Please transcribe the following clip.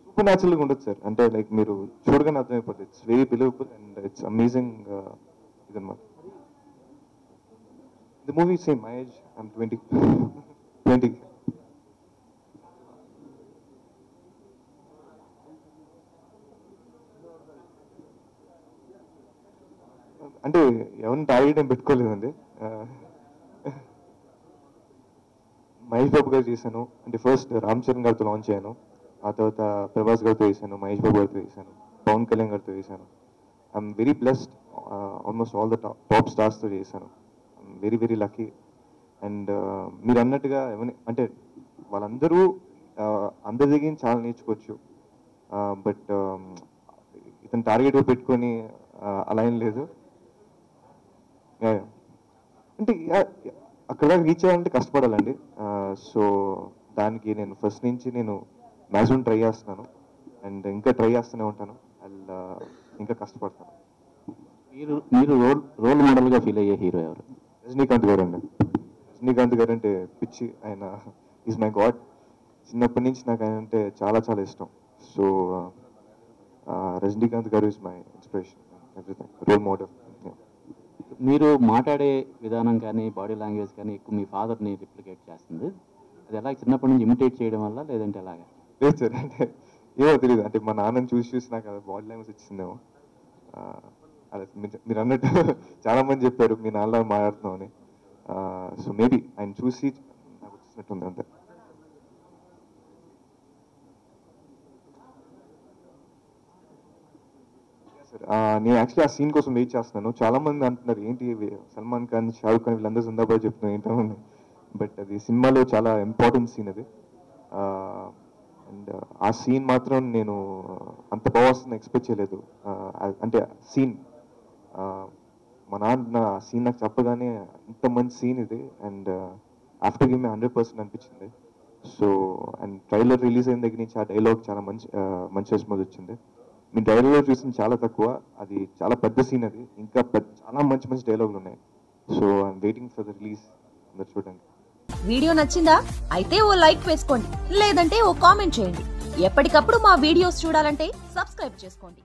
Super న్యాచురల్గా ఉండదు sir. అంటే లైక్ మీరు చూడగానే అర్థమైపోతుంది. It's very believable and it's amazing ఇదన్నమాట. The movie same my age, I'm 20. అంటే ఎవరిని టార్గెట్ ఏం పెట్టుకోలేదండి. మహేష్ బాబు గారు చేశాను. అంటే ఫస్ట్ రామ్ చరణ్ గారితో లాంచ్ అయ్యాను. ఆ తర్వాత ప్రభాస్ గారితో చేశాను, మహేష్ బాబు గారితో చేశాను, పవన్ కళ్యాణ్ గారితో చేశాను. I'm very blessed. Almost all the top స్టార్స్తో చేశాను. I'm very very lucky. And మీరు అన్నట్టుగా అంటే వాళ్ళందరూ అందరి దగ్గర చాలా నేర్చుకోవచ్చు. బట్ ఇతను టార్గెట్గా పెట్టుకొని అలా ఏం లేదు. అంటే అక్కడ రీచ్ అవ్వాలంటే కష్టపడాలండి. సో దానికి నేను ఫస్ట్ నుంచి నేను మ్యాక్సిమం ట్రై చేస్తున్నాను అండ్ ఇంకా ట్రై చేస్తూనే ఉంటాను. ఇంకా కష్టపడతాను. మీరు రోల్ మోడల్గా ఫీల్ అయ్యే హీరో ఎవరు? రజనీకాంత్ గారు అండి. రజనీకాంత్ గారు అంటే పిచ్చి. ఆయన ఈజ్ మై గాడ్. చిన్నప్పటి నుంచి నాకు ఆయన అంటే చాలా చాలా ఇష్టం. So Rajinikanth garu is my inspiration, everything, role model. మీరు మాట్లాడే విధానం కానీ బాడీ లాంగ్వేజ్ కానీ ఎక్కువ మీ ఫాదర్ని రిప్లికేట్ చేస్తుంది. అది ఎలా చిన్నప్పటి నుంచి ఇమిటేట్ చేయడం వల్ల లేదంటే ఎలాగా? లేదు సార్, అంటే ఏమో తెలియదు. అంటే మా నాన్నని చూసి నాకు అది బాడీ లాంగ్వేజ్ వచ్చిందేమో. అదే మీరు అన్నట్టు చాలా మంది చెప్పారు మీ నాన్నలా మాట్లాడుతున్నాం అని. సో మేబీ ఆయన చూసి నాకు వచ్చినట్టుంది అంతే. నేను యాక్చువల్లీ ఆ సీన్ కోసం వెయిట్ చేస్తున్నాను. చాలా మంది అంటున్నారు ఏంటి సల్మాన్ ఖాన్, షారూక్ ఖాన్ వీళ్ళందరూ జిందాబాద్ చెప్తున్నారు ఏంటని. బట్ అది సినిమాలో చాలా ఇంపార్టెంట్ సీన్ అది. అండ్ ఆ సీన్ మాత్రం నేను అంత బాగా వస్తుందని ఎక్స్పెక్ట్ చేయలేదు. అంటే సీన్ మా నాన్న ఆ సీన్ నాకు చెప్పగానే ఇంత మంచి సీన్ ఇది అండ్ ఆఫ్టర్ గివ్ మీ 100% అనిపించింది. సో అండ్ ట్రైలర్ రిలీజ్ అయిన దగ్గర నుంచి ఆ డైలాగ్ చాలా మంచి రెస్పాన్స్ వచ్చింది. మీ డైలాగ్ చూసింది చాలా తక్కువ, అది చాలా పెద్ద సీన్. అది ఇంకా చాలా మంచి డైలాగులు ఉన్నాయి. So I'm waiting for the release. అందరు చూడండి. వీడియో నచ్చిందా? అయితే ఓ లైక్ వేసుకోండి, లేదంటే ఓ కామెంట్ చేయండి. ఎప్పటికప్పుడు మా వీడియోస్ చూడాలంటే సబ్స్క్రైబ్ చేసుకోండి.